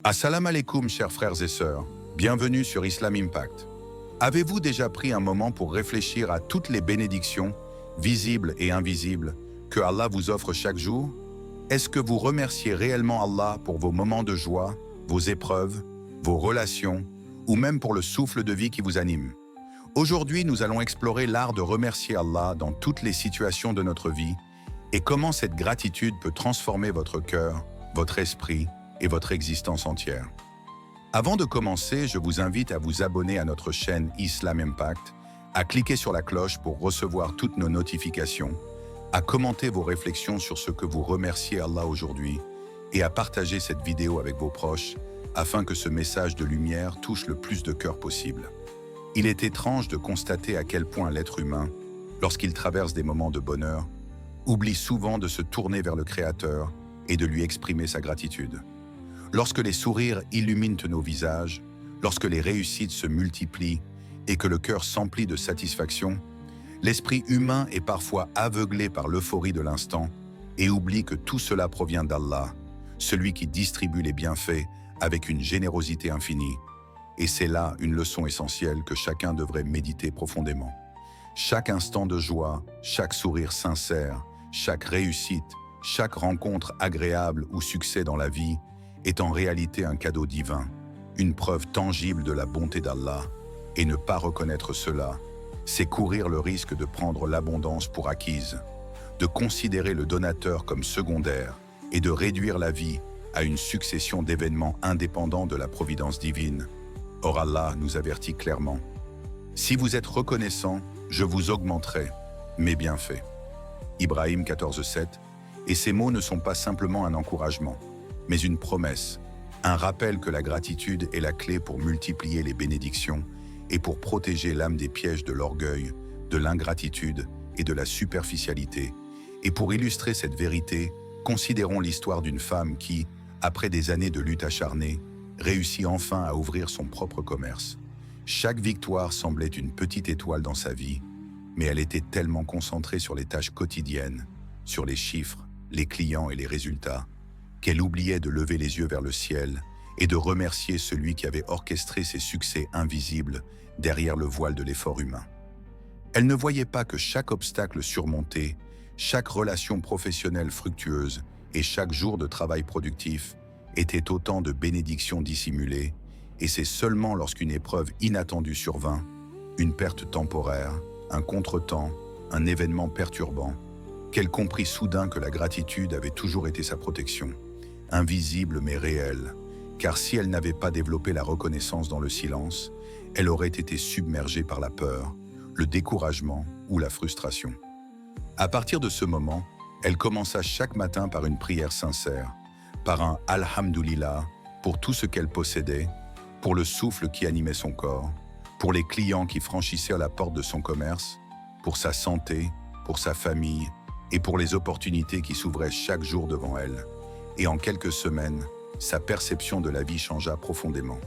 Assalamu alaikum, chers frères et sœurs. Bienvenue sur Islam Impact. Avez-vous déjà pris un moment pour réfléchir à toutes les bénédictions, visibles et invisibles, que Allah vous offre chaque jour? Est-ce que vous remerciez réellement Allah pour vos moments de joie, vos épreuves, vos relations, ou même pour le souffle de vie qui vous anime? Aujourd'hui, nous allons explorer l'art de remercier Allah dans toutes les situations de notre vie et comment cette gratitude peut transformer votre cœur, votre esprit et votre existence entière. Avant de commencer, je vous invite à vous abonner à notre chaîne Islam Impact, à cliquer sur la cloche pour recevoir toutes nos notifications, à commenter vos réflexions sur ce que vous remerciez Allah aujourd'hui et à partager cette vidéo avec vos proches afin que ce message de lumière touche le plus de cœurs possible. Il est étrange de constater à quel point l'être humain, lorsqu'il traverse des moments de bonheur, oublie souvent de se tourner vers le Créateur et de lui exprimer sa gratitude. Lorsque les sourires illuminent nos visages, lorsque les réussites se multiplient et que le cœur s'emplit de satisfaction, l'esprit humain est parfois aveuglé par l'euphorie de l'instant et oublie que tout cela provient d'Allah, celui qui distribue les bienfaits avec une générosité infinie. Et c'est là une leçon essentielle que chacun devrait méditer profondément. Chaque instant de joie, chaque sourire sincère, chaque réussite, chaque rencontre agréable ou succès dans la vie est en réalité un cadeau divin, une preuve tangible de la bonté d'Allah, et ne pas reconnaître cela, c'est courir le risque de prendre l'abondance pour acquise, de considérer le donateur comme secondaire et de réduire la vie à une succession d'événements indépendants de la providence divine. Or Allah nous avertit clairement. Si vous êtes reconnaissant, je vous augmenterai mes bienfaits. Ibrahim 14,7. Et ces mots ne sont pas simplement un encouragement, mais une promesse, un rappel que la gratitude est la clé pour multiplier les bénédictions et pour protéger l'âme des pièges de l'orgueil, de l'ingratitude et de la superficialité. Et pour illustrer cette vérité, considérons l'histoire d'une femme qui, après des années de lutte acharnée, réussit enfin à ouvrir son propre commerce. Chaque victoire semblait une petite étoile dans sa vie, mais elle était tellement concentrée sur les tâches quotidiennes, sur les chiffres, les clients et les résultats, qu'elle oubliait de lever les yeux vers le ciel et de remercier celui qui avait orchestré ces succès invisibles derrière le voile de l'effort humain. Elle ne voyait pas que chaque obstacle surmonté, chaque relation professionnelle fructueuse et chaque jour de travail productif étaient autant de bénédictions dissimulées, et c'est seulement lorsqu'une épreuve inattendue survint, une perte temporaire, un contretemps, un événement perturbant, qu'elle comprit soudain que la gratitude avait toujours été sa protection, invisible mais réelle, car si elle n'avait pas développé la reconnaissance dans le silence, elle aurait été submergée par la peur, le découragement ou la frustration. À partir de ce moment, elle commença chaque matin par une prière sincère, par un « Alhamdulillah » pour tout ce qu'elle possédait, pour le souffle qui animait son corps, pour les clients qui franchissaient la porte de son commerce, pour sa santé, pour sa famille et pour les opportunités qui s'ouvraient chaque jour devant elle. Et en quelques semaines, sa perception de la vie changea profondément.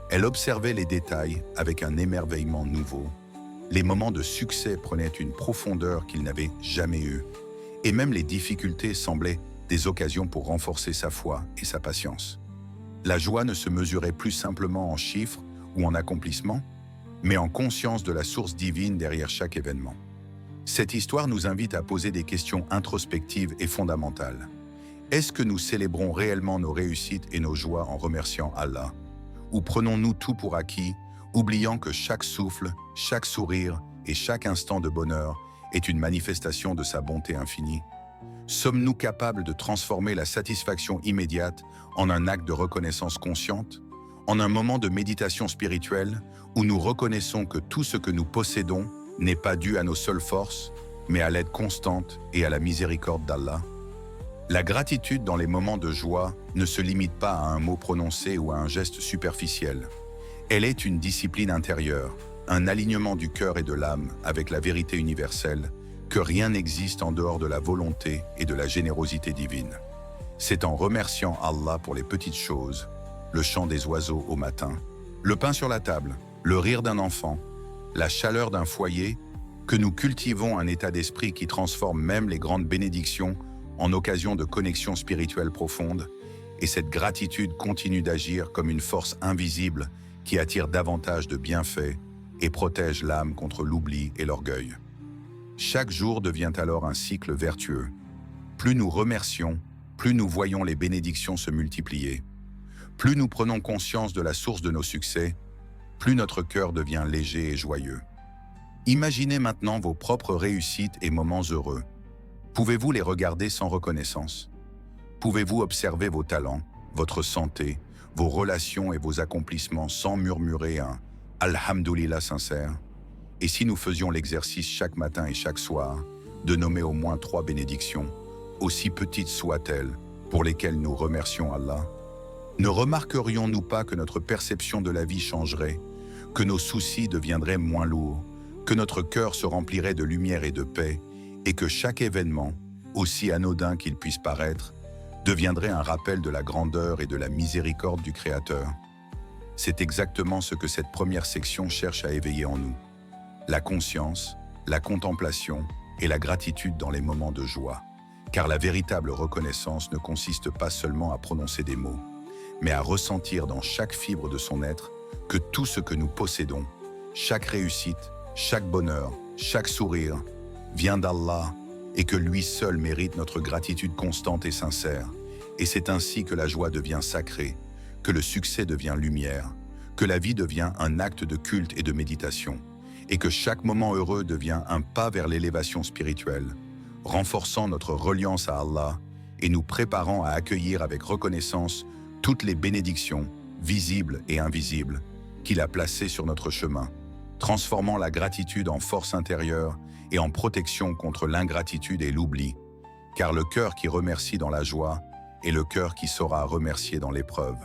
Elle observait les détails avec un émerveillement nouveau. Les moments de succès prenaient une profondeur qu'il n'avait jamais eue. Et même les difficultés semblaient des occasions pour renforcer sa foi et sa patience. La joie ne se mesurait plus simplement en chiffres ou en accomplissements, mais en conscience de la source divine derrière chaque événement. Cette histoire nous invite à poser des questions introspectives et fondamentales. Est-ce que nous célébrons réellement nos réussites et nos joies en remerciant Allah? Ou prenons-nous tout pour acquis, oubliant que chaque souffle, chaque sourire et chaque instant de bonheur est une manifestation de sa bonté infinie? Sommes-nous capables de transformer la satisfaction immédiate en un acte de reconnaissance consciente, en un moment de méditation spirituelle où nous reconnaissons que tout ce que nous possédons n'est pas dû à nos seules forces, mais à l'aide constante et à la miséricorde d'Allah? La gratitude dans les moments de joie ne se limite pas à un mot prononcé ou à un geste superficiel. Elle est une discipline intérieure, un alignement du cœur et de l'âme avec la vérité universelle, que rien n'existe en dehors de la volonté et de la générosité divine. C'est en remerciant Allah pour les petites choses, le chant des oiseaux au matin, le pain sur la table, le rire d'un enfant, la chaleur d'un foyer, que nous cultivons un état d'esprit qui transforme même les grandes bénédictions en occasion de connexions spirituelles profondes et cette gratitude continue d'agir comme une force invisible qui attire davantage de bienfaits et protège l'âme contre l'oubli et l'orgueil. Chaque jour devient alors un cycle vertueux. Plus nous remercions, plus nous voyons les bénédictions se multiplier. Plus nous prenons conscience de la source de nos succès, plus notre cœur devient léger et joyeux. Imaginez maintenant vos propres réussites et moments heureux. Pouvez-vous les regarder sans reconnaissance? Pouvez-vous observer vos talents, votre santé, vos relations et vos accomplissements sans murmurer un « Alhamdoulilah » sincère? Et si nous faisions l'exercice chaque matin et chaque soir de nommer au moins 3 bénédictions, aussi petites soient-elles, pour lesquelles nous remercions Allah? Ne remarquerions-nous pas que notre perception de la vie changerait, que nos soucis deviendraient moins lourds, que notre cœur se remplirait de lumière et de paix, et que chaque événement, aussi anodin qu'il puisse paraître, deviendrait un rappel de la grandeur et de la miséricorde du Créateur? C'est exactement ce que cette première section cherche à éveiller en nous. La conscience, la contemplation et la gratitude dans les moments de joie. Car la véritable reconnaissance ne consiste pas seulement à prononcer des mots, mais à ressentir dans chaque fibre de son être que tout ce que nous possédons, chaque réussite, chaque bonheur, chaque sourire, vient d'Allah et que lui seul mérite notre gratitude constante et sincère. Et c'est ainsi que la joie devient sacrée, que le succès devient lumière, que la vie devient un acte de culte et de méditation, et que chaque moment heureux devient un pas vers l'élévation spirituelle, renforçant notre reliance à Allah et nous préparant à accueillir avec reconnaissance toutes les bénédictions, visibles et invisibles, qu'il a placées sur notre chemin, transformant la gratitude en force intérieure et en protection contre l'ingratitude et l'oubli, car le cœur qui remercie dans la joie est le cœur qui saura remercier dans l'épreuve.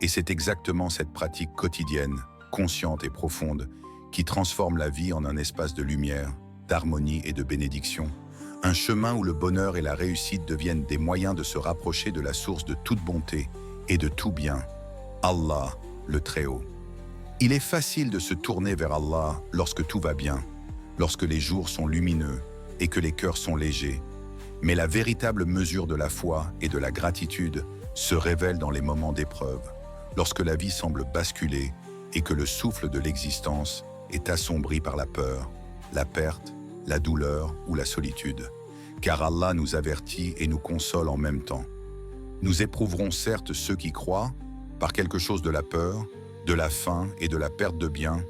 Et c'est exactement cette pratique quotidienne, consciente et profonde, qui transforme la vie en un espace de lumière, d'harmonie et de bénédiction, un chemin où le bonheur et la réussite deviennent des moyens de se rapprocher de la source de toute bonté et de tout bien, Allah, le Très-Haut. Il est facile de se tourner vers Allah lorsque tout va bien, lorsque les jours sont lumineux et que les cœurs sont légers. Mais la véritable mesure de la foi et de la gratitude se révèle dans les moments d'épreuve, lorsque la vie semble basculer et que le souffle de l'existence est assombri par la peur, la perte, la douleur ou la solitude. Car Allah nous avertit et nous console en même temps. Nous éprouverons certes ceux qui croient, par quelque chose de la peur, de la faim et de la perte de biens,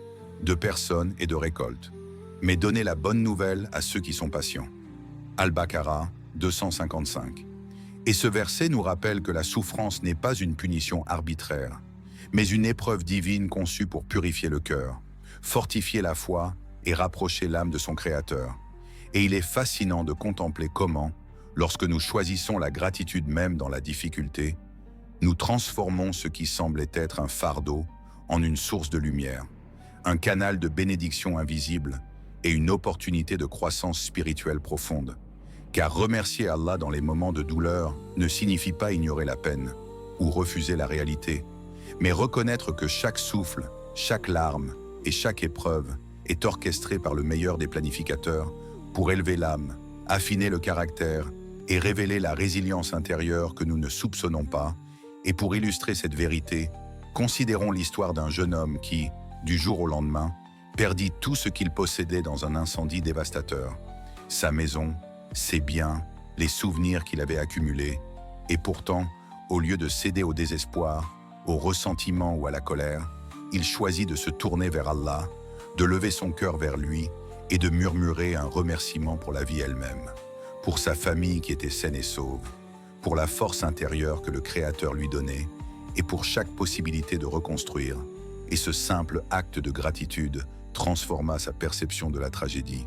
de personnes et de récoltes. Mais donnez la bonne nouvelle à ceux qui sont patients. Al-Baqarah 255. Et ce verset nous rappelle que la souffrance n'est pas une punition arbitraire, mais une épreuve divine conçue pour purifier le cœur, fortifier la foi et rapprocher l'âme de son Créateur. Et il est fascinant de contempler comment, lorsque nous choisissons la gratitude même dans la difficulté, nous transformons ce qui semblait être un fardeau en une source de lumière, un canal de bénédiction invisible et une opportunité de croissance spirituelle profonde. Car remercier Allah dans les moments de douleur ne signifie pas ignorer la peine ou refuser la réalité, mais reconnaître que chaque souffle, chaque larme et chaque épreuve est orchestré par le meilleur des planificateurs pour élever l'âme, affiner le caractère et révéler la résilience intérieure que nous ne soupçonnons pas. Et pour illustrer cette vérité, considérons l'histoire d'un jeune homme qui, du jour au lendemain, perdit tout ce qu'il possédait dans un incendie dévastateur. Sa maison, ses biens, les souvenirs qu'il avait accumulés. Et pourtant, au lieu de céder au désespoir, au ressentiment ou à la colère, il choisit de se tourner vers Allah, de lever son cœur vers lui et de murmurer un remerciement pour la vie elle-même, pour sa famille qui était saine et sauve, pour la force intérieure que le Créateur lui donnait et pour chaque possibilité de reconstruire. Et ce simple acte de gratitude transforma sa perception de la tragédie.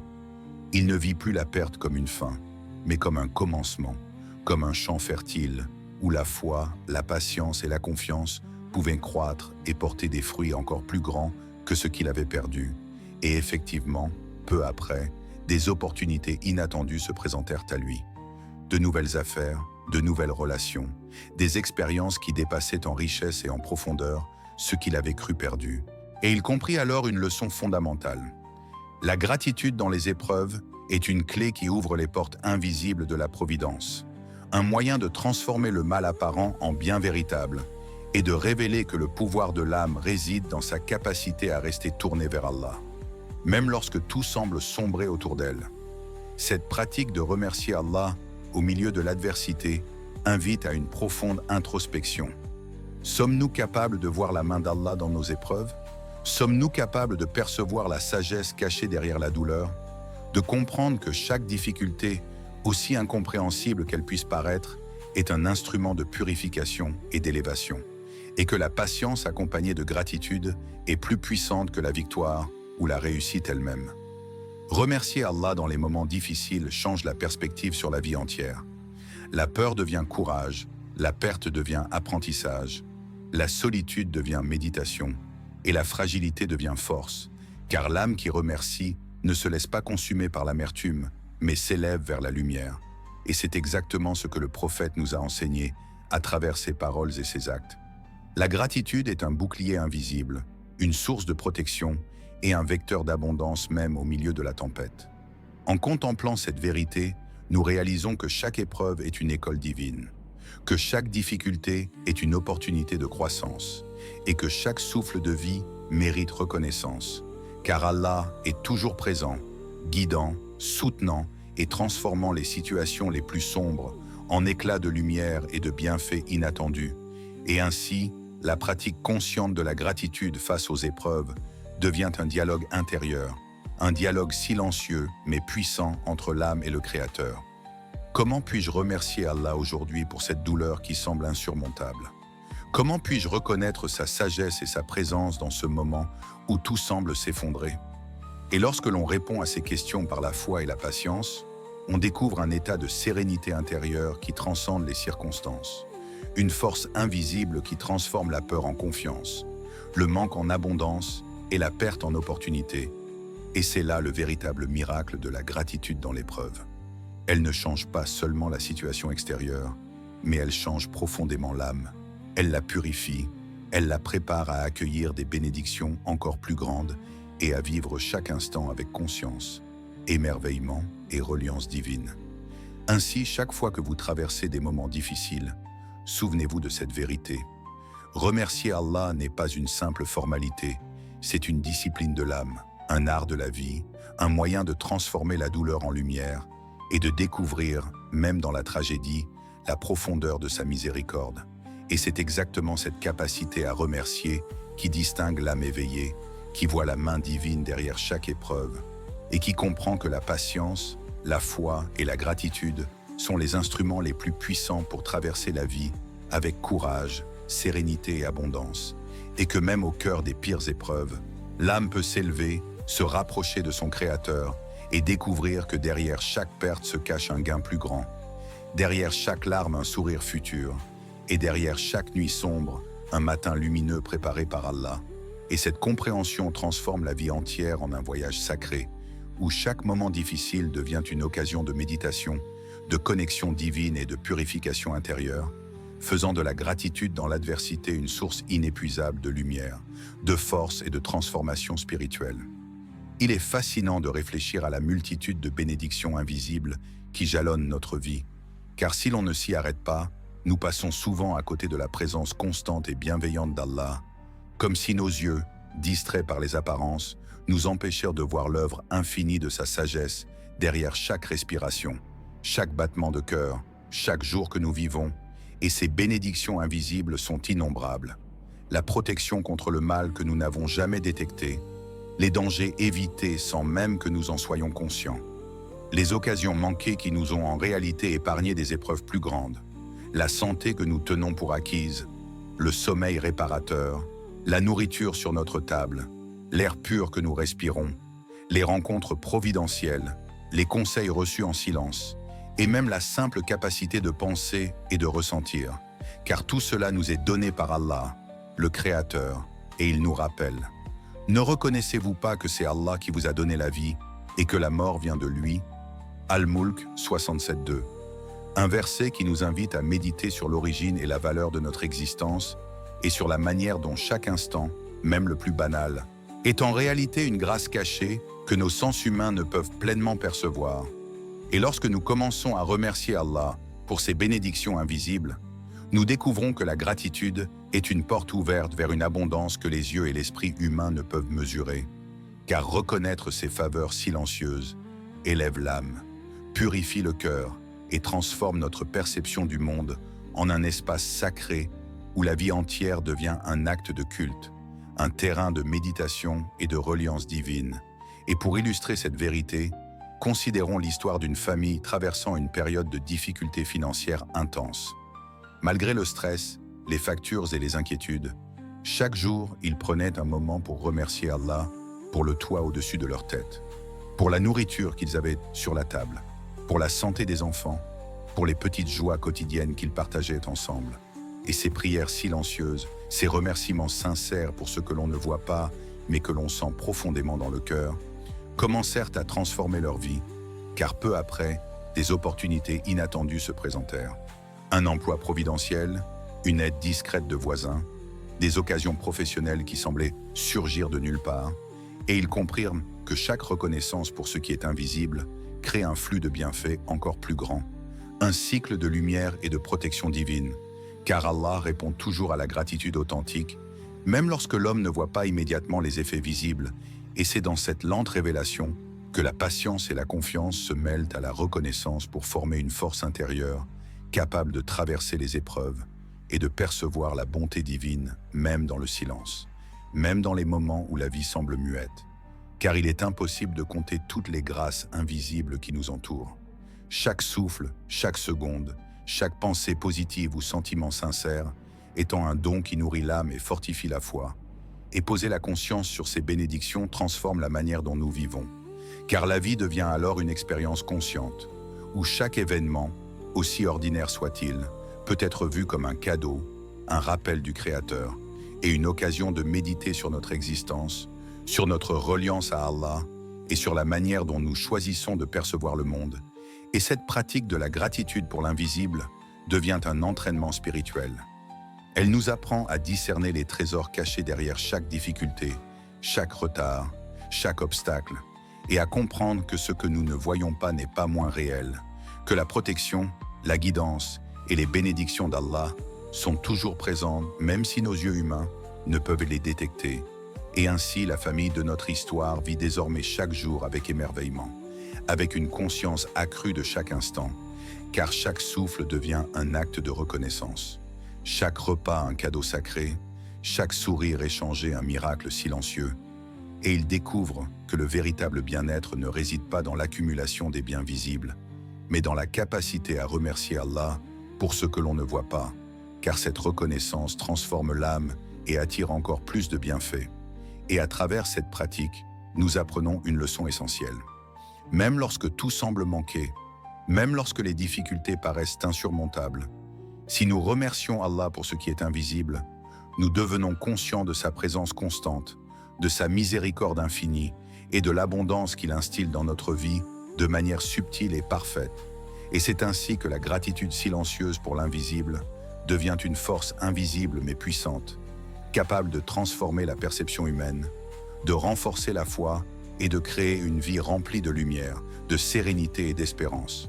Il ne vit plus la perte comme une fin, mais comme un commencement, comme un champ fertile où la foi, la patience et la confiance pouvaient croître et porter des fruits encore plus grands que ce qu'il avait perdu. Et effectivement, peu après, des opportunités inattendues se présentèrent à lui. De nouvelles affaires, de nouvelles relations, des expériences qui dépassaient en richesse et en profondeur ce qu'il avait cru perdu. Et il comprit alors une leçon fondamentale. La gratitude dans les épreuves est une clé qui ouvre les portes invisibles de la providence. un moyen de transformer le mal apparent en bien véritable et de révéler que le pouvoir de l'âme réside dans sa capacité à rester tournée vers Allah, même lorsque tout semble sombrer autour d'elle. Cette pratique de remercier Allah au milieu de l'adversité invite à une profonde introspection. Sommes-nous capables de voir la main d'Allah dans nos épreuves? Sommes-nous capables de percevoir la sagesse cachée derrière la douleur? De comprendre que chaque difficulté, aussi incompréhensible qu'elle puisse paraître, est un instrument de purification et d'élévation, et que la patience accompagnée de gratitude est plus puissante que la victoire ou la réussite elle-même. Remercier Allah dans les moments difficiles change la perspective sur la vie entière. La peur devient courage, la perte devient apprentissage, la solitude devient méditation, et la fragilité devient force, car l'âme qui remercie ne se laisse pas consumer par l'amertume, mais s'élève vers la lumière. Et c'est exactement ce que le prophète nous a enseigné à travers ses paroles et ses actes. La gratitude est un bouclier invisible, une source de protection et un vecteur d'abondance même au milieu de la tempête. En contemplant cette vérité, nous réalisons que chaque épreuve est une école divine, que chaque difficulté est une opportunité de croissance et que chaque souffle de vie mérite reconnaissance, car Allah est toujours présent, guidant, soutenant et transformant les situations les plus sombres en éclats de lumière et de bienfaits inattendus. Et ainsi, la pratique consciente de la gratitude face aux épreuves devient un dialogue intérieur, un dialogue silencieux mais puissant entre l'âme et le Créateur. Comment puis-je remercier Allah aujourd'hui pour cette douleur qui semble insurmontable? Comment puis-je reconnaître sa sagesse et sa présence dans ce moment où tout semble s'effondrer? Et lorsque l'on répond à ces questions par la foi et la patience, on découvre un état de sérénité intérieure qui transcende les circonstances, une force invisible qui transforme la peur en confiance, le manque en abondance et la perte en opportunité. Et c'est là le véritable miracle de la gratitude dans l'épreuve. Elle ne change pas seulement la situation extérieure, mais elle change profondément l'âme. Elle la purifie, elle la prépare à accueillir des bénédictions encore plus grandes et à vivre chaque instant avec conscience, émerveillement et reliance divine. Ainsi, chaque fois que vous traversez des moments difficiles, souvenez-vous de cette vérité. Remercier Allah n'est pas une simple formalité, c'est une discipline de l'âme, un art de la vie, un moyen de transformer la douleur en lumière et de découvrir, même dans la tragédie, la profondeur de sa miséricorde. Et c'est exactement cette capacité à remercier qui distingue l'âme éveillée, qui voit la main divine derrière chaque épreuve et qui comprend que la patience, la foi et la gratitude sont les instruments les plus puissants pour traverser la vie avec courage, sérénité et abondance, et que même au cœur des pires épreuves, l'âme peut s'élever, se rapprocher de son Créateur et découvrir que derrière chaque perte se cache un gain plus grand, derrière chaque larme un sourire futur, et derrière chaque nuit sombre, un matin lumineux préparé par Allah. Et cette compréhension transforme la vie entière en un voyage sacré, où chaque moment difficile devient une occasion de méditation, de connexion divine et de purification intérieure, faisant de la gratitude dans l'adversité une source inépuisable de lumière, de force et de transformation spirituelle. Il est fascinant de réfléchir à la multitude de bénédictions invisibles qui jalonnent notre vie, car si l'on ne s'y arrête pas, nous passons souvent à côté de la présence constante et bienveillante d'Allah, comme si nos yeux, distraits par les apparences, nous empêchèrent de voir l'œuvre infinie de sa sagesse derrière chaque respiration, chaque battement de cœur, chaque jour que nous vivons, et ces bénédictions invisibles sont innombrables. La protection contre le mal que nous n'avons jamais détecté, les dangers évités sans même que nous en soyons conscients, les occasions manquées qui nous ont en réalité épargné des épreuves plus grandes, la santé que nous tenons pour acquise, le sommeil réparateur, la nourriture sur notre table, l'air pur que nous respirons, les rencontres providentielles, les conseils reçus en silence, et même la simple capacité de penser et de ressentir, car tout cela nous est donné par Allah, le Créateur, et il nous rappelle. Ne reconnaissez-vous pas que c'est Allah qui vous a donné la vie et que la mort vient de lui? Al-Mulk 67.2. Un verset qui nous invite à méditer sur l'origine et la valeur de notre existence et sur la manière dont chaque instant, même le plus banal, est en réalité une grâce cachée que nos sens humains ne peuvent pleinement percevoir. Et lorsque nous commençons à remercier Allah pour ces bénédictions invisibles, nous découvrons que la gratitude est une porte ouverte vers une abondance que les yeux et l'esprit humain ne peuvent mesurer, car reconnaître ces faveurs silencieuses élève l'âme, purifie le cœur et transforme notre perception du monde en un espace sacré où la vie entière devient un acte de culte, un terrain de méditation et de reliance divine. Et pour illustrer cette vérité, considérons l'histoire d'une famille traversant une période de difficultés financières intenses. Malgré le stress, les factures et les inquiétudes, chaque jour, ils prenaient un moment pour remercier Allah pour le toit au-dessus de leur tête, pour la nourriture qu'ils avaient sur la table, pour la santé des enfants, pour les petites joies quotidiennes qu'ils partageaient ensemble. Et ces prières silencieuses, ces remerciements sincères pour ce que l'on ne voit pas, mais que l'on sent profondément dans le cœur, commencèrent à transformer leur vie, car peu après, des opportunités inattendues se présentèrent. Un emploi providentiel, une aide discrète de voisins, des occasions professionnelles qui semblaient surgir de nulle part, et ils comprirent que chaque reconnaissance pour ce qui est invisible crée un flux de bienfaits encore plus grand, un cycle de lumière et de protection divine, car Allah répond toujours à la gratitude authentique, même lorsque l'homme ne voit pas immédiatement les effets visibles, et c'est dans cette lente révélation que la patience et la confiance se mêlent à la reconnaissance pour former une force intérieure capable de traverser les épreuves et de percevoir la bonté divine même dans le silence, même dans les moments où la vie semble muette, car il est impossible de compter toutes les grâces invisibles qui nous entourent. Chaque souffle, chaque seconde, chaque pensée positive ou sentiment sincère étant un don qui nourrit l'âme et fortifie la foi, et poser la conscience sur ces bénédictions transforme la manière dont nous vivons, car la vie devient alors une expérience consciente, où chaque événement, aussi ordinaire soit-il, peut être vu comme un cadeau, un rappel du Créateur, et une occasion de méditer sur notre existence, sur notre reliance à Allah et sur la manière dont nous choisissons de percevoir le monde. Et cette pratique de la gratitude pour l'invisible devient un entraînement spirituel. Elle nous apprend à discerner les trésors cachés derrière chaque difficulté, chaque retard, chaque obstacle, et à comprendre que ce que nous ne voyons pas n'est pas moins réel, que la protection, la guidance et les bénédictions d'Allah sont toujours présentes même si nos yeux humains ne peuvent les détecter. Et ainsi, la famille de notre histoire vit désormais chaque jour avec émerveillement, avec une conscience accrue de chaque instant, car chaque souffle devient un acte de reconnaissance, chaque repas un cadeau sacré, chaque sourire échangé un miracle silencieux, et ils découvrent que le véritable bien-être ne réside pas dans l'accumulation des biens visibles, mais dans la capacité à remercier Allah pour ce que l'on ne voit pas, car cette reconnaissance transforme l'âme et attire encore plus de bienfaits. Et à travers cette pratique, nous apprenons une leçon essentielle. Même lorsque tout semble manquer, même lorsque les difficultés paraissent insurmontables, si nous remercions Allah pour ce qui est invisible, nous devenons conscients de sa présence constante, de sa miséricorde infinie et de l'abondance qu'il instille dans notre vie de manière subtile et parfaite. Et c'est ainsi que la gratitude silencieuse pour l'invisible devient une force invisible mais puissante, capable de transformer la perception humaine, de renforcer la foi et de créer une vie remplie de lumière, de sérénité et d'espérance.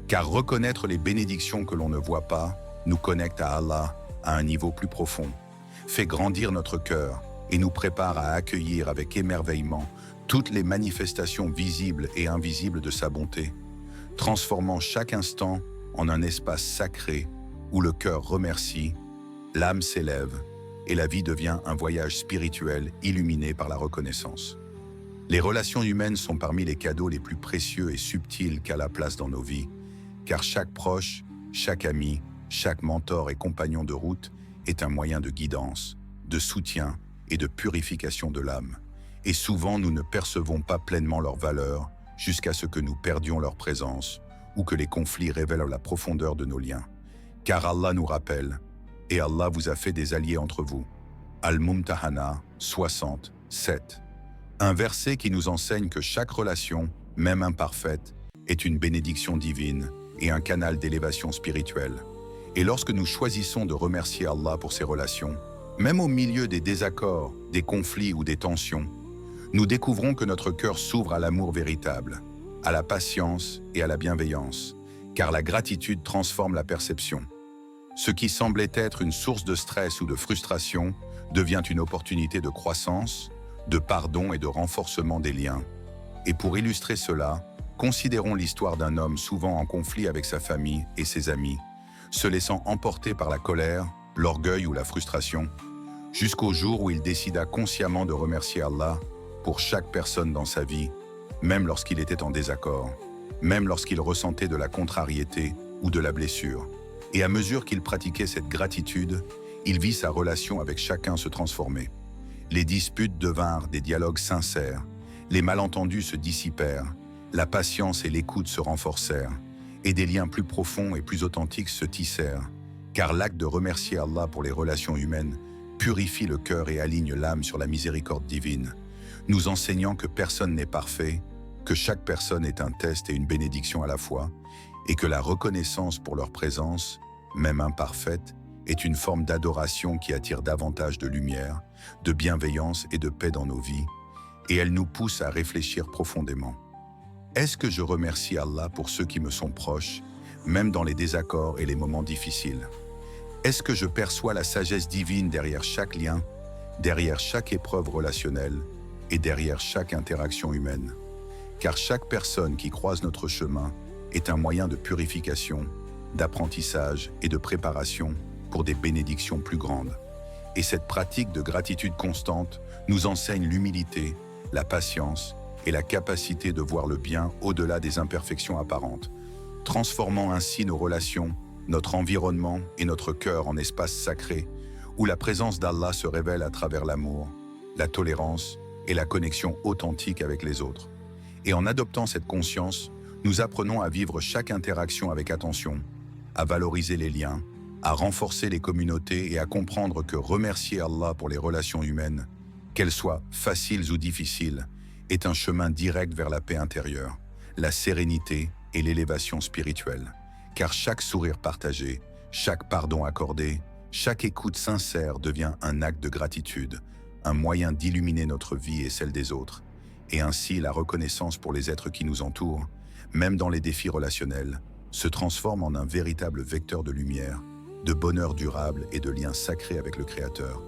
Car reconnaître les bénédictions que l'on ne voit pas nous connecte à Allah à un niveau plus profond, fait grandir notre cœur et nous prépare à accueillir avec émerveillement toutes les manifestations visibles et invisibles de sa bonté, transformant chaque instant en un espace sacré où le cœur remercie, l'âme s'élève et la vie devient un voyage spirituel illuminé par la reconnaissance. Les relations humaines sont parmi les cadeaux les plus précieux et subtils qu'à la place dans nos vies, car chaque proche, chaque ami, chaque mentor et compagnon de route est un moyen de guidance, de soutien et de purification de l'âme. Et souvent, nous ne percevons pas pleinement leur valeur jusqu'à ce que nous perdions leur présence ou que les conflits révèlent la profondeur de nos liens. Car Allah nous rappelle, et Allah vous a fait des alliés entre vous. Al-Mumtahana 67. Un verset qui nous enseigne que chaque relation, même imparfaite, est une bénédiction divine et un canal d'élévation spirituelle. Et lorsque nous choisissons de remercier Allah pour ces relations, même au milieu des désaccords, des conflits ou des tensions, nous découvrons que notre cœur s'ouvre à l'amour véritable, à la patience et à la bienveillance, car la gratitude transforme la perception. Ce qui semblait être une source de stress ou de frustration devient une opportunité de croissance, de pardon et de renforcement des liens. Et pour illustrer cela, considérons l'histoire d'un homme souvent en conflit avec sa famille et ses amis, se laissant emporter par la colère, l'orgueil ou la frustration, jusqu'au jour où il décida consciemment de remercier Allah pour chaque personne dans sa vie, même lorsqu'il était en désaccord, même lorsqu'il ressentait de la contrariété ou de la blessure. Et à mesure qu'il pratiquait cette gratitude, il vit sa relation avec chacun se transformer. Les disputes devinrent des dialogues sincères, les malentendus se dissipèrent, la patience et l'écoute se renforcèrent, et des liens plus profonds et plus authentiques se tissèrent, car l'acte de remercier Allah pour les relations humaines purifie le cœur et aligne l'âme sur la miséricorde divine, nous enseignant que personne n'est parfait, que chaque personne est un test et une bénédiction à la fois, et que la reconnaissance pour leur présence, même imparfaite, est une forme d'adoration qui attire davantage de lumière, de bienveillance et de paix dans nos vies, et elle nous pousse à réfléchir profondément. Est-ce que je remercie Allah pour ceux qui me sont proches, même dans les désaccords et les moments difficiles? Est-ce que je perçois la sagesse divine derrière chaque lien, derrière chaque épreuve relationnelle et derrière chaque interaction humaine? Car chaque personne qui croise notre chemin est un moyen de purification, d'apprentissage et de préparation pour des bénédictions plus grandes. Et cette pratique de gratitude constante nous enseigne l'humilité, la patience et la capacité de voir le bien au-delà des imperfections apparentes, transformant ainsi nos relations, notre environnement et notre cœur en espaces sacrés où la présence d'Allah se révèle à travers l'amour, la tolérance et la connexion authentique avec les autres. Et en adoptant cette conscience, nous apprenons à vivre chaque interaction avec attention, à valoriser les liens, à renforcer les communautés et à comprendre que remercier Allah pour les relations humaines, qu'elles soient faciles ou difficiles, est un chemin direct vers la paix intérieure, la sérénité et l'élévation spirituelle. Car chaque sourire partagé, chaque pardon accordé, chaque écoute sincère devient un acte de gratitude, un moyen d'illuminer notre vie et celle des autres. Et ainsi, la reconnaissance pour les êtres qui nous entourent, même dans les défis relationnels, se transforme en un véritable vecteur de lumière, de bonheur durable et de liens sacrés avec le Créateur.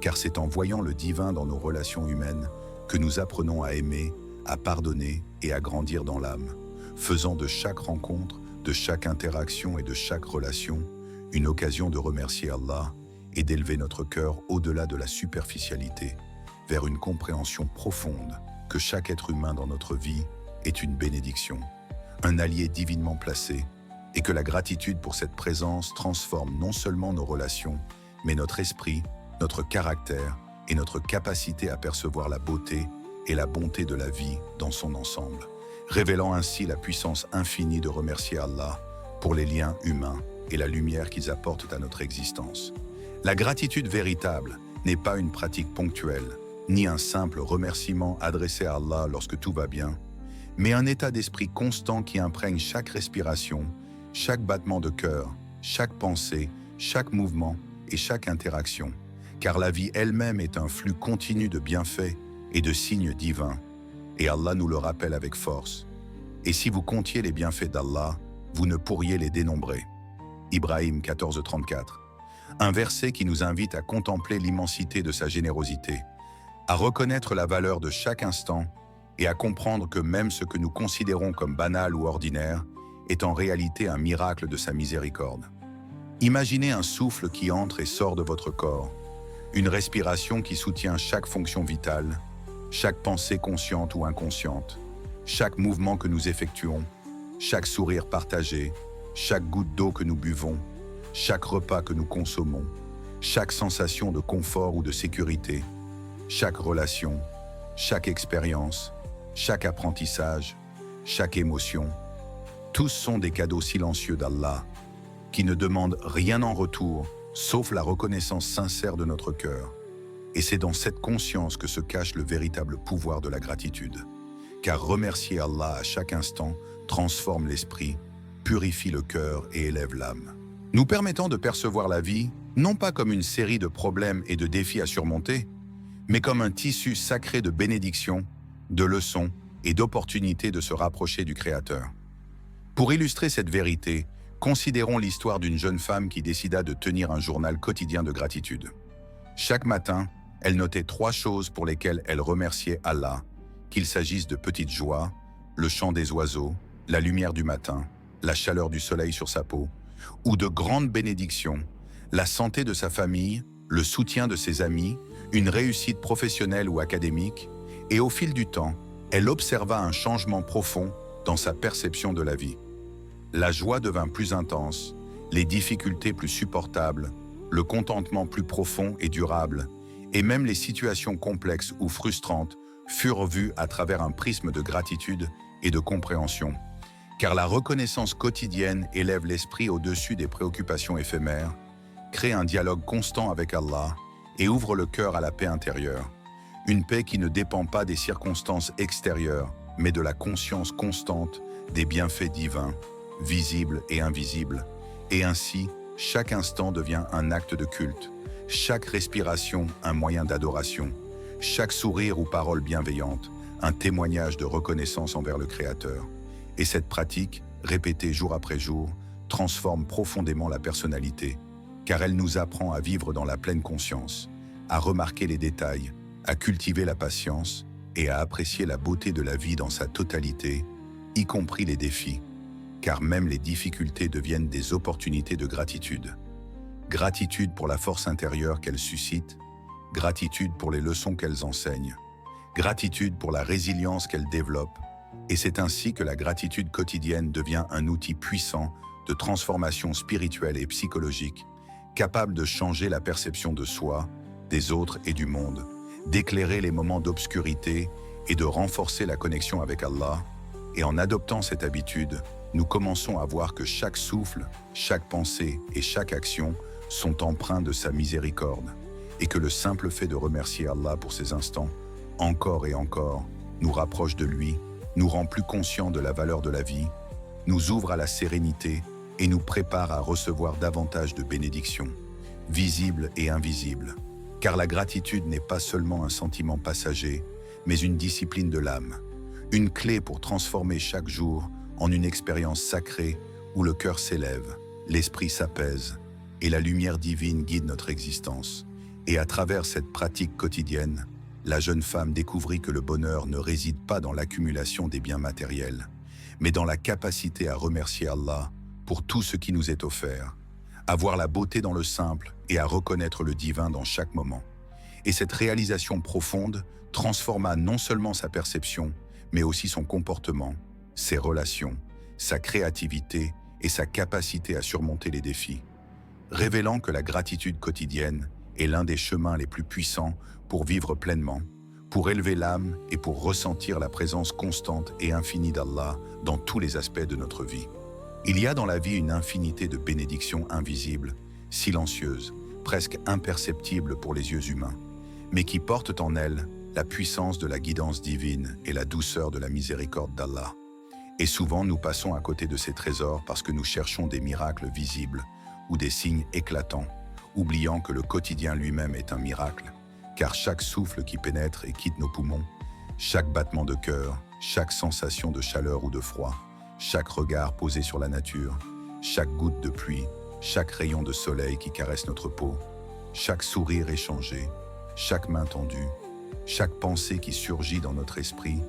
Car c'est en voyant le divin dans nos relations humaines que nous apprenons à aimer, à pardonner et à grandir dans l'âme, faisant de chaque rencontre, de chaque interaction et de chaque relation une occasion de remercier Allah et d'élever notre cœur au-delà de la superficialité, vers une compréhension profonde que chaque être humain dans notre vie est une bénédiction, un allié divinement placé, et que la gratitude pour cette présence transforme non seulement nos relations, mais notre esprit, notre caractère et notre capacité à percevoir la beauté et la bonté de la vie dans son ensemble, révélant ainsi la puissance infinie de remercier Allah pour les liens humains et la lumière qu'ils apportent à notre existence. La gratitude véritable n'est pas une pratique ponctuelle, ni un simple remerciement adressé à Allah lorsque tout va bien, mais un état d'esprit constant qui imprègne chaque respiration, chaque battement de cœur, chaque pensée, chaque mouvement et chaque interaction, car la vie elle-même est un flux continu de bienfaits et de signes divins, et Allah nous le rappelle avec force. Et si vous comptiez les bienfaits d'Allah, vous ne pourriez les dénombrer. Ibrahim 14:34. Un verset qui nous invite à contempler l'immensité de sa générosité, à reconnaître la valeur de chaque instant et à comprendre que même ce que nous considérons comme banal ou ordinaire est en réalité un miracle de sa miséricorde. Imaginez un souffle qui entre et sort de votre corps, une respiration qui soutient chaque fonction vitale, chaque pensée consciente ou inconsciente, chaque mouvement que nous effectuons, chaque sourire partagé, chaque goutte d'eau que nous buvons, chaque repas que nous consommons, chaque sensation de confort ou de sécurité, chaque relation, chaque expérience, chaque apprentissage, chaque émotion, tous sont des cadeaux silencieux d'Allah, qui ne demandent rien en retour, sauf la reconnaissance sincère de notre cœur. Et c'est dans cette conscience que se cache le véritable pouvoir de la gratitude. Car remercier Allah à chaque instant transforme l'esprit, purifie le cœur et élève l'âme, nous permettant de percevoir la vie, non pas comme une série de problèmes et de défis à surmonter, mais comme un tissu sacré de bénédictions, de leçons et d'opportunités de se rapprocher du Créateur. Pour illustrer cette vérité, considérons l'histoire d'une jeune femme qui décida de tenir un journal quotidien de gratitude. Chaque matin, elle notait 3 choses pour lesquelles elle remerciait Allah, qu'il s'agisse de petites joies, le chant des oiseaux, la lumière du matin, la chaleur du soleil sur sa peau, ou de grandes bénédictions, la santé de sa famille, le soutien de ses amis, une réussite professionnelle ou académique, et au fil du temps, elle observa un changement profond dans sa perception de la vie. La joie devint plus intense, les difficultés plus supportables, le contentement plus profond et durable, et même les situations complexes ou frustrantes furent vues à travers un prisme de gratitude et de compréhension. Car la reconnaissance quotidienne élève l'esprit au-dessus des préoccupations éphémères, crée un dialogue constant avec Allah et ouvre le cœur à la paix intérieure. Une paix qui ne dépend pas des circonstances extérieures, mais de la conscience constante des bienfaits divins, visibles et invisibles. Et ainsi, chaque instant devient un acte de culte, chaque respiration un moyen d'adoration, chaque sourire ou parole bienveillante un témoignage de reconnaissance envers le Créateur. Et cette pratique, répétée jour après jour, transforme profondément la personnalité, car elle nous apprend à vivre dans la pleine conscience, à remarquer les détails, à cultiver la patience et à apprécier la beauté de la vie dans sa totalité, y compris les défis, car même les difficultés deviennent des opportunités de gratitude. Gratitude pour la force intérieure qu'elles suscitent, gratitude pour les leçons qu'elles enseignent, gratitude pour la résilience qu'elles développent, et c'est ainsi que la gratitude quotidienne devient un outil puissant de transformation spirituelle et psychologique, capable de changer la perception de soi, des autres et du monde, d'éclairer les moments d'obscurité et de renforcer la connexion avec Allah. Et en adoptant cette habitude, nous commençons à voir que chaque souffle, chaque pensée et chaque action sont empreints de sa miséricorde, et que le simple fait de remercier Allah pour ces instants, encore et encore, nous rapproche de lui, nous rend plus conscients de la valeur de la vie, nous ouvre à la sérénité et nous prépare à recevoir davantage de bénédictions, visibles et invisibles. Car la gratitude n'est pas seulement un sentiment passager, mais une discipline de l'âme, une clé pour transformer chaque jour en une expérience sacrée où le cœur s'élève, l'esprit s'apaise et la lumière divine guide notre existence. Et à travers cette pratique quotidienne, la jeune femme découvrit que le bonheur ne réside pas dans l'accumulation des biens matériels, mais dans la capacité à remercier Allah pour tout ce qui nous est offert, à voir la beauté dans le simple et à reconnaître le divin dans chaque moment. Et cette réalisation profonde transforma non seulement sa perception, mais aussi son comportement, ses relations, sa créativité et sa capacité à surmonter les défis, révélant que la gratitude quotidienne est l'un des chemins les plus puissants pour vivre pleinement, pour élever l'âme et pour ressentir la présence constante et infinie d'Allah dans tous les aspects de notre vie. Il y a dans la vie une infinité de bénédictions invisibles, silencieuses, presque imperceptibles pour les yeux humains, mais qui portent en elles la puissance de la guidance divine et la douceur de la miséricorde d'Allah. Et souvent nous passons à côté de ces trésors parce que nous cherchons des miracles visibles ou des signes éclatants, oubliant que le quotidien lui-même est un miracle, car chaque souffle qui pénètre et quitte nos poumons, chaque battement de cœur, chaque sensation de chaleur ou de froid, chaque regard posé sur la nature, chaque goutte de pluie, chaque rayon de soleil qui caresse notre peau, chaque sourire échangé, chaque main tendue, chaque pensée qui surgit dans notre esprit,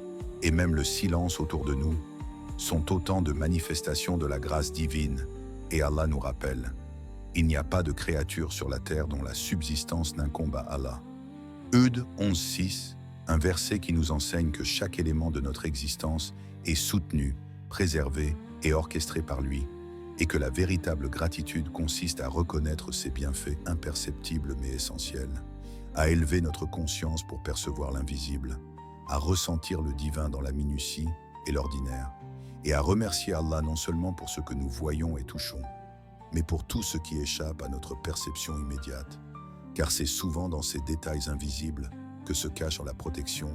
et même le silence autour de nous, sont autant de manifestations de la grâce divine, et Allah nous rappelle: il n'y a pas de créature sur la terre dont la subsistance n'incombe à Allah. Hud 11:6, un verset qui nous enseigne que chaque élément de notre existence est soutenu, préservé et orchestré par lui, et que la véritable gratitude consiste à reconnaître ses bienfaits imperceptibles mais essentiels, à élever notre conscience pour percevoir l'invisible, à ressentir le divin dans la minutie et l'ordinaire, et à remercier Allah non seulement pour ce que nous voyons et touchons, mais pour tout ce qui échappe à notre perception immédiate, car c'est souvent dans ces détails invisibles que se cachent la protection,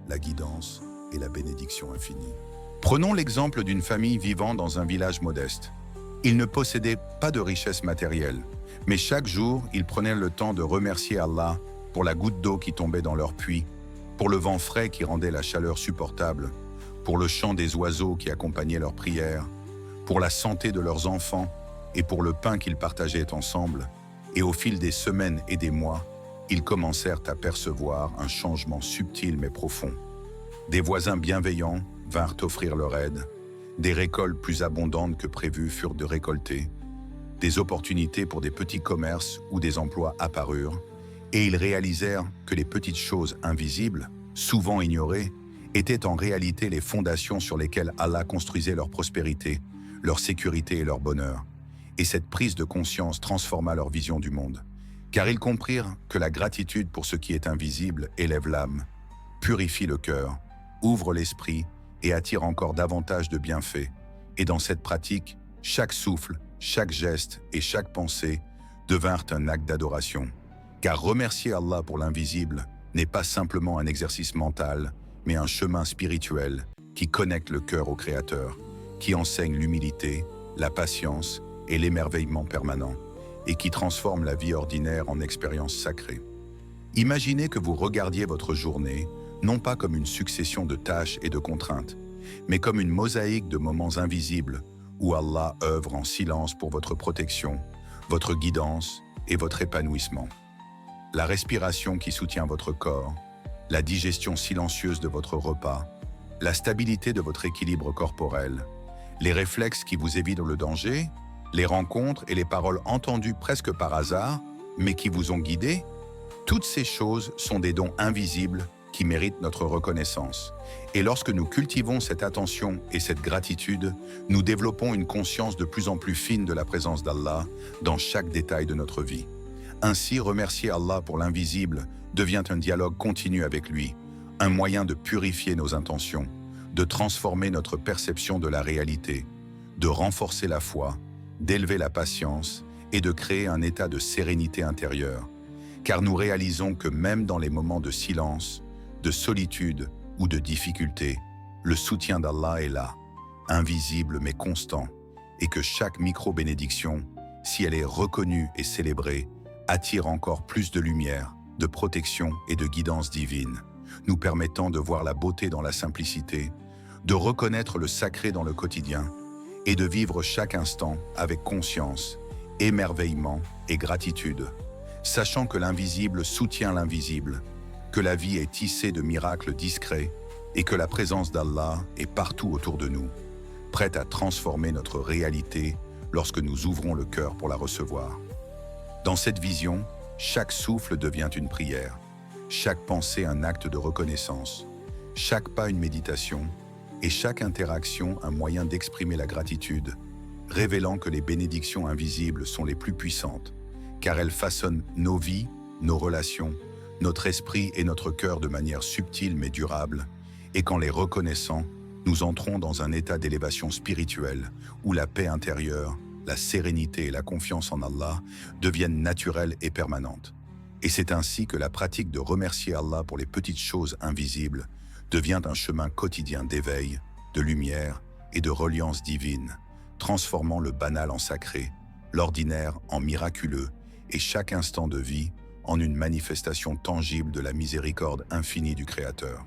la guidance et la bénédiction infinie. Prenons l'exemple d'une famille vivant dans un village modeste. Ils ne possédaient pas de richesse matérielle, mais chaque jour, ils prenaient le temps de remercier Allah pour la goutte d'eau qui tombait dans leur puits, pour le vent frais qui rendait la chaleur supportable, pour le chant des oiseaux qui accompagnait leurs prières, pour la santé de leurs enfants et pour le pain qu'ils partageaient ensemble, et au fil des semaines et des mois, ils commencèrent à percevoir un changement subtil mais profond. Des voisins bienveillants vinrent offrir leur aide, des récoltes plus abondantes que prévues furent de récolter, des opportunités pour des petits commerces ou des emplois apparurent, et ils réalisèrent que les petites choses invisibles, souvent ignorées, étaient en réalité les fondations sur lesquelles Allah construisait leur prospérité, leur sécurité et leur bonheur. Et cette prise de conscience transforma leur vision du monde, car ils comprirent que la gratitude pour ce qui est invisible élève l'âme, purifie le cœur, ouvre l'esprit et attire encore davantage de bienfaits. Et dans cette pratique, chaque souffle, chaque geste et chaque pensée devinrent un acte d'adoration. Car remercier Allah pour l'invisible n'est pas simplement un exercice mental, mais un chemin spirituel qui connecte le cœur au Créateur, qui enseigne l'humilité, la patience et l'émerveillement permanent, et qui transforme la vie ordinaire en expérience sacrée. Imaginez que vous regardiez votre journée, non pas comme une succession de tâches et de contraintes, mais comme une mosaïque de moments invisibles où Allah œuvre en silence pour votre protection, votre guidance et votre épanouissement. La respiration qui soutient votre corps, la digestion silencieuse de votre repas, la stabilité de votre équilibre corporel, les réflexes qui vous évitent le danger, les rencontres et les paroles entendues presque par hasard, mais qui vous ont guidé, toutes ces choses sont des dons invisibles qui méritent notre reconnaissance. Et lorsque nous cultivons cette attention et cette gratitude, nous développons une conscience de plus en plus fine de la présence d'Allah dans chaque détail de notre vie. Ainsi, remercier Allah pour l'invisible devient un dialogue continu avec lui, un moyen de purifier nos intentions, de transformer notre perception de la réalité, de renforcer la foi, d'élever la patience et de créer un état de sérénité intérieure. Car nous réalisons que même dans les moments de silence, de solitude ou de difficulté, le soutien d'Allah est là, invisible mais constant, et que chaque micro-bénédiction, si elle est reconnue et célébrée, attire encore plus de lumière, de protection et de guidance divine, nous permettant de voir la beauté dans la simplicité, de reconnaître le sacré dans le quotidien et de vivre chaque instant avec conscience, émerveillement et gratitude, sachant que l'invisible soutient l'invisible, que la vie est tissée de miracles discrets et que la présence d'Allah est partout autour de nous, prête à transformer notre réalité lorsque nous ouvrons le cœur pour la recevoir. Dans cette vision, chaque souffle devient une prière, chaque pensée un acte de reconnaissance, chaque pas une méditation et chaque interaction un moyen d'exprimer la gratitude, révélant que les bénédictions invisibles sont les plus puissantes, car elles façonnent nos vies, nos relations, notre esprit et notre cœur de manière subtile mais durable, et qu'en les reconnaissant, nous entrons dans un état d'élévation spirituelle où la paix intérieure, la sérénité et la confiance en Allah deviennent naturelles et permanentes. Et c'est ainsi que la pratique de remercier Allah pour les petites choses invisibles devient un chemin quotidien d'éveil, de lumière et de reliance divine, transformant le banal en sacré, l'ordinaire en miraculeux et chaque instant de vie en une manifestation tangible de la miséricorde infinie du Créateur.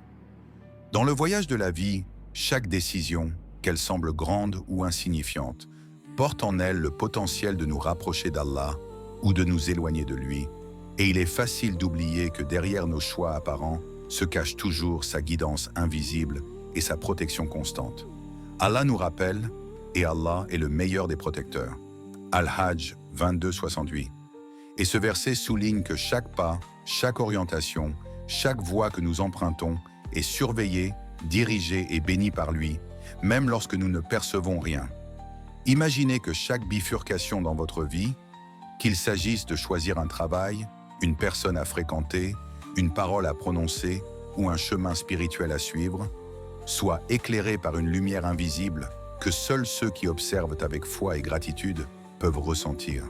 Dans le voyage de la vie, chaque décision, qu'elle semble grande ou insignifiante, porte en elle le potentiel de nous rapprocher d'Allah ou de nous éloigner de lui, et il est facile d'oublier que derrière nos choix apparents se cache toujours sa guidance invisible et sa protection constante. Allah nous rappelle, et Allah est le meilleur des protecteurs. Al-Hajj 22-68. Et ce verset souligne que chaque pas, chaque orientation, chaque voie que nous empruntons est surveillée, dirigée et bénie par lui, même lorsque nous ne percevons rien. Imaginez que chaque bifurcation dans votre vie, qu'il s'agisse de choisir un travail, une personne à fréquenter, une parole à prononcer ou un chemin spirituel à suivre, soit éclairée par une lumière invisible que seuls ceux qui observent avec foi et gratitude peuvent ressentir.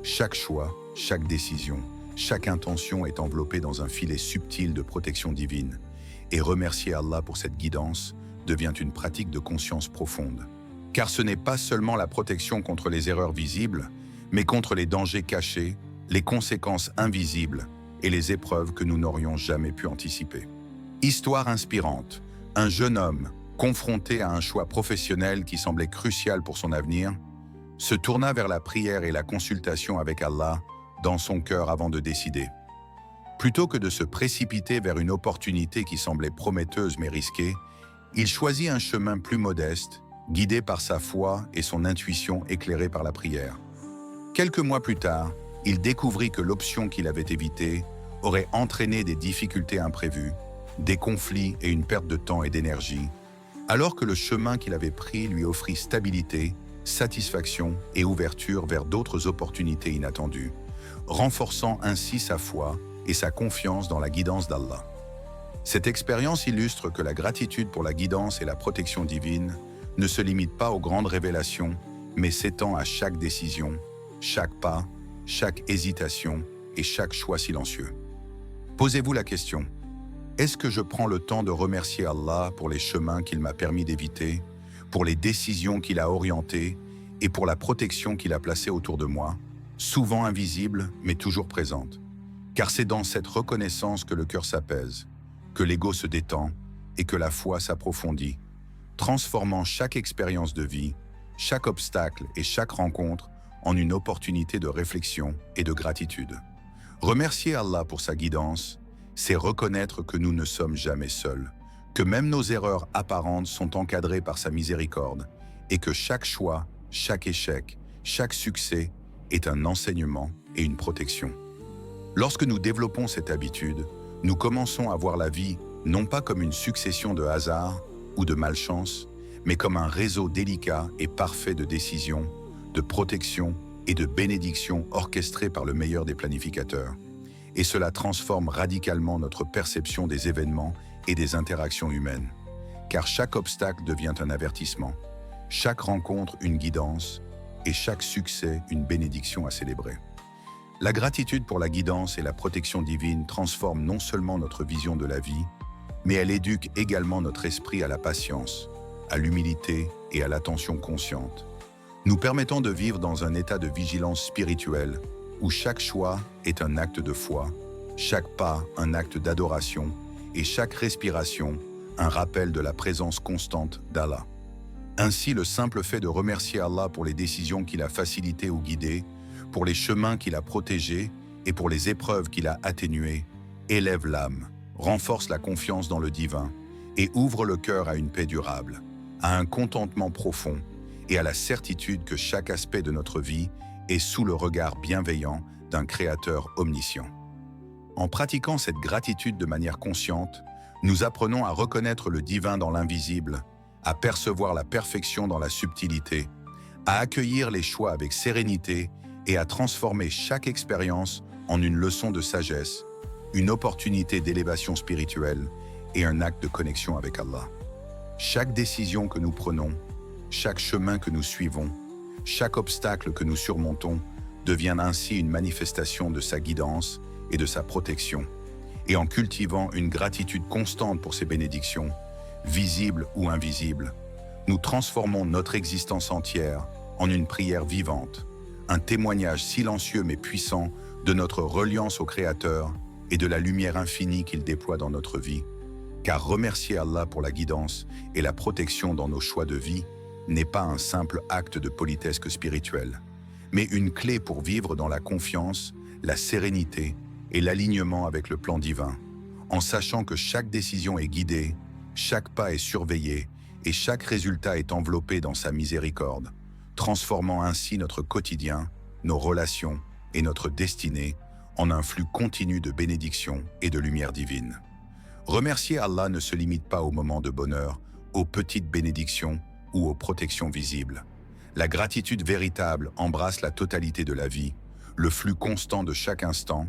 Chaque choix, chaque décision, chaque intention est enveloppée dans un filet subtil de protection divine, et remercier Allah pour cette guidance devient une pratique de conscience profonde. Car ce n'est pas seulement la protection contre les erreurs visibles, mais contre les dangers cachés, les conséquences invisibles et les épreuves que nous n'aurions jamais pu anticiper. Histoire inspirante. Un jeune homme, confronté à un choix professionnel qui semblait crucial pour son avenir, se tourna vers la prière et la consultation avec Allah dans son cœur avant de décider. Plutôt que de se précipiter vers une opportunité qui semblait prometteuse mais risquée, il choisit un chemin plus modeste, guidé par sa foi et son intuition éclairée par la prière. Quelques mois plus tard, il découvrit que l'option qu'il avait évitée aurait entraîné des difficultés imprévues, des conflits et une perte de temps et d'énergie, alors que le chemin qu'il avait pris lui offrit stabilité, satisfaction et ouverture vers d'autres opportunités inattendues, renforçant ainsi sa foi et sa confiance dans la guidance d'Allah. Cette expérience illustre que la gratitude pour la guidance et la protection divine ne se limite pas aux grandes révélations, mais s'étend à chaque décision, chaque pas, chaque hésitation et chaque choix silencieux. Posez-vous la question, est-ce que je prends le temps de remercier Allah pour les chemins qu'il m'a permis d'éviter, pour les décisions qu'il a orientées et pour la protection qu'il a placée autour de moi, souvent invisible mais toujours présente? Car c'est dans cette reconnaissance que le cœur s'apaise, que l'ego se détend et que la foi s'approfondit, transformant chaque expérience de vie, chaque obstacle et chaque rencontre en une opportunité de réflexion et de gratitude. Remercier Allah pour sa guidance, c'est reconnaître que nous ne sommes jamais seuls, que même nos erreurs apparentes sont encadrées par sa miséricorde et que chaque choix, chaque échec, chaque succès est un enseignement et une protection. Lorsque nous développons cette habitude, nous commençons à voir la vie non pas comme une succession de hasards ou de malchance, mais comme un réseau délicat et parfait de décisions, de protection et de bénédictions orchestrées par le meilleur des planificateurs. Et cela transforme radicalement notre perception des événements et des interactions humaines. Car chaque obstacle devient un avertissement, chaque rencontre une guidance et chaque succès une bénédiction à célébrer. La gratitude pour la guidance et la protection divine transforme non seulement notre vision de la vie, mais elle éduque également notre esprit à la patience, à l'humilité et à l'attention consciente, nous permettant de vivre dans un état de vigilance spirituelle où chaque choix est un acte de foi, chaque pas un acte d'adoration et chaque respiration un rappel de la présence constante d'Allah. Ainsi, le simple fait de remercier Allah pour les décisions qu'il a facilitées ou guidées, pour les chemins qu'il a protégés et pour les épreuves qu'il a atténuées, élève l'âme, renforce la confiance dans le divin et ouvre le cœur à une paix durable, à un contentement profond et à la certitude que chaque aspect de notre vie est sous le regard bienveillant d'un Créateur omniscient. En pratiquant cette gratitude de manière consciente, nous apprenons à reconnaître le divin dans l'invisible, à percevoir la perfection dans la subtilité, à accueillir les choix avec sérénité et à transformer chaque expérience en une leçon de sagesse, une opportunité d'élévation spirituelle et un acte de connexion avec Allah. Chaque décision que nous prenons, chaque chemin que nous suivons, chaque obstacle que nous surmontons devient ainsi une manifestation de sa guidance et de sa protection. Et en cultivant une gratitude constante pour ces bénédictions, visibles ou invisibles, nous transformons notre existence entière en une prière vivante, un témoignage silencieux mais puissant de notre reliance au Créateur et de la lumière infinie qu'il déploie dans notre vie. Car remercier Allah pour la guidance et la protection dans nos choix de vie n'est pas un simple acte de politesse spirituelle, mais une clé pour vivre dans la confiance, la sérénité et l'alignement avec le plan divin, en sachant que chaque décision est guidée, chaque pas est surveillé et chaque résultat est enveloppé dans sa miséricorde, transformant ainsi notre quotidien, nos relations et notre destinée en un flux continu de bénédictions et de lumière divine. Remercier Allah ne se limite pas aux moments de bonheur, aux petites bénédictions ou aux protections visibles. La gratitude véritable embrasse la totalité de la vie, le flux constant de chaque instant,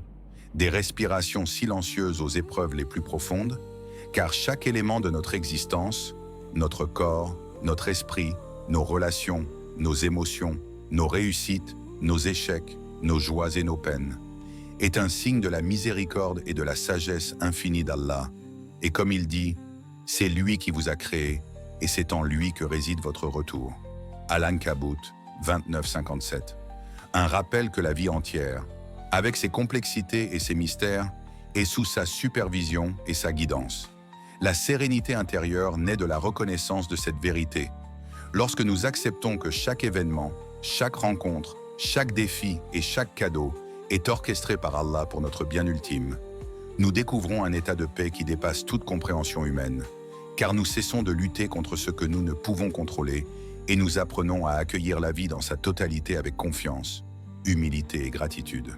des respirations silencieuses aux épreuves les plus profondes, car chaque élément de notre existence, notre corps, notre esprit, nos relations, nos émotions, nos réussites, nos échecs, nos joies et nos peines, est un signe de la miséricorde et de la sagesse infinie d'Allah. Et comme il dit, c'est lui qui vous a créé, et c'est en lui que réside votre retour. Al-Ankabut 29-57. Un rappel que la vie entière, avec ses complexités et ses mystères, est sous sa supervision et sa guidance. La sérénité intérieure naît de la reconnaissance de cette vérité. Lorsque nous acceptons que chaque événement, chaque rencontre, chaque défi et chaque cadeau est orchestré par Allah pour notre bien ultime, nous découvrons un état de paix qui dépasse toute compréhension humaine, car nous cessons de lutter contre ce que nous ne pouvons contrôler et nous apprenons à accueillir la vie dans sa totalité avec confiance, humilité et gratitude.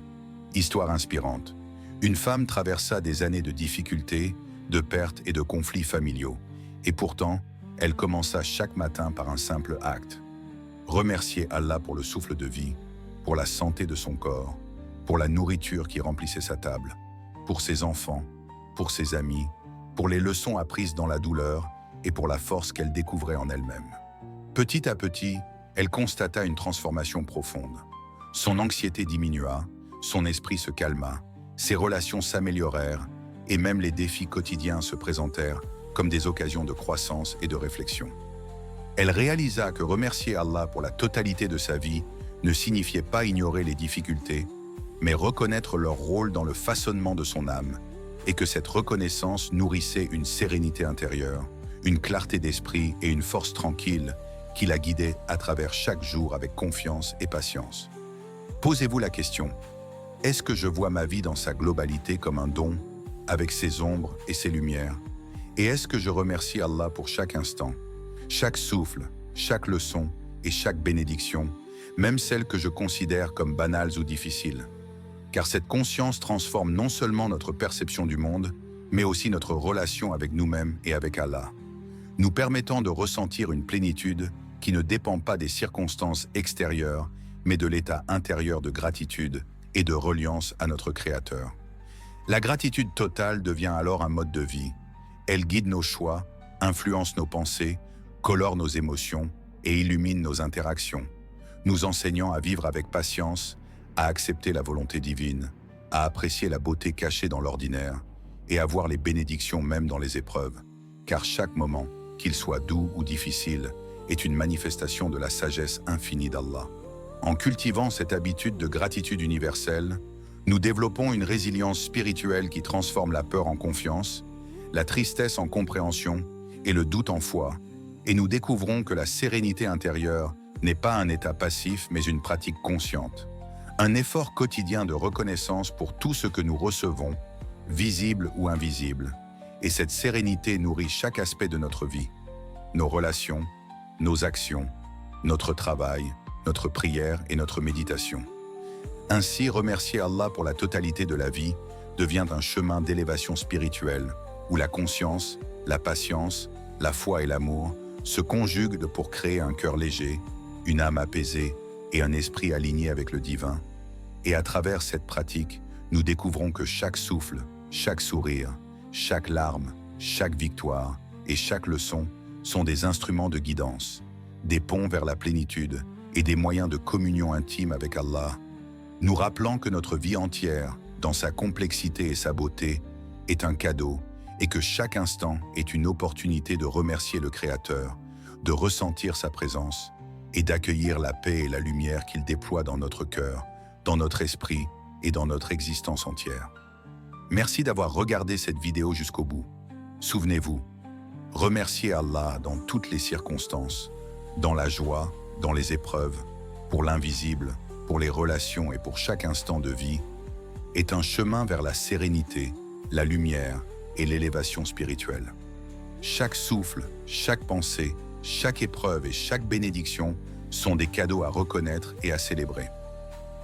Histoire inspirante. Une femme traversa des années de difficultés, de pertes et de conflits familiaux, et pourtant, elle commença chaque matin par un simple acte. Remercier Allah pour le souffle de vie, pour la santé de son corps, pour la nourriture qui remplissait sa table, pour ses enfants, pour ses amis, pour les leçons apprises dans la douleur et pour la force qu'elle découvrait en elle-même. Petit à petit, elle constata une transformation profonde. Son anxiété diminua, son esprit se calma, ses relations s'améliorèrent et même les défis quotidiens se présentèrent comme des occasions de croissance et de réflexion. Elle réalisa que remercier Allah pour la totalité de sa vie ne signifiait pas ignorer les difficultés, mais reconnaître leur rôle dans le façonnement de son âme, et que cette reconnaissance nourrissait une sérénité intérieure, une clarté d'esprit et une force tranquille qui la guidait à travers chaque jour avec confiance et patience. Posez-vous la question, est-ce que je vois ma vie dans sa globalité comme un don, avec ses ombres et ses lumières? Et est-ce que je remercie Allah pour chaque instant, chaque souffle, chaque leçon et chaque bénédiction, même celles que je considère comme banales ou difficiles? Car cette conscience transforme non seulement notre perception du monde, mais aussi notre relation avec nous-mêmes et avec Allah, nous permettant de ressentir une plénitude qui ne dépend pas des circonstances extérieures, mais de l'état intérieur de gratitude et de reliance à notre Créateur. La gratitude totale devient alors un mode de vie. Elle guide nos choix, influence nos pensées, colore nos émotions et illumine nos interactions, nous enseignant à vivre avec patience, à accepter la volonté divine, à apprécier la beauté cachée dans l'ordinaire et à voir les bénédictions même dans les épreuves, car chaque moment, qu'il soit doux ou difficile, est une manifestation de la sagesse infinie d'Allah. En cultivant cette habitude de gratitude universelle, nous développons une résilience spirituelle qui transforme la peur en confiance, la tristesse en compréhension et le doute en foi, et nous découvrons que la sérénité intérieure n'est pas un état passif mais une pratique consciente. Un effort quotidien de reconnaissance pour tout ce que nous recevons, visible ou invisible, et cette sérénité nourrit chaque aspect de notre vie, nos relations, nos actions, notre travail, notre prière et notre méditation. Ainsi, remercier Allah pour la totalité de la vie devient un chemin d'élévation spirituelle où la conscience, la patience, la foi et l'amour se conjuguent pour créer un cœur léger, une âme apaisée et un esprit aligné avec le divin. Et à travers cette pratique, nous découvrons que chaque souffle, chaque sourire, chaque larme, chaque victoire et chaque leçon sont des instruments de guidance, des ponts vers la plénitude et des moyens de communion intime avec Allah, nous rappelant que notre vie entière, dans sa complexité et sa beauté, est un cadeau et que chaque instant est une opportunité de remercier le Créateur, de ressentir sa présence et d'accueillir la paix et la lumière qu'il déploie dans notre cœur, dans notre esprit et dans notre existence entière. Merci d'avoir regardé cette vidéo jusqu'au bout. Souvenez-vous, remercier Allah dans toutes les circonstances, dans la joie, dans les épreuves, pour l'invisible, pour les relations et pour chaque instant de vie, est un chemin vers la sérénité, la lumière et l'élévation spirituelle. Chaque souffle, chaque pensée, chaque épreuve et chaque bénédiction sont des cadeaux à reconnaître et à célébrer.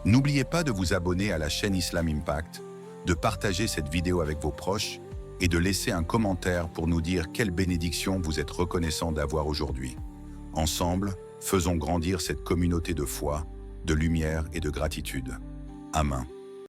N'oubliez pas de vous abonner à la chaîne Islam Impact, de partager cette vidéo avec vos proches et de laisser un commentaire pour nous dire quelle bénédiction vous êtes reconnaissant d'avoir aujourd'hui. Ensemble, faisons grandir cette communauté de foi, de lumière et de gratitude. Amen.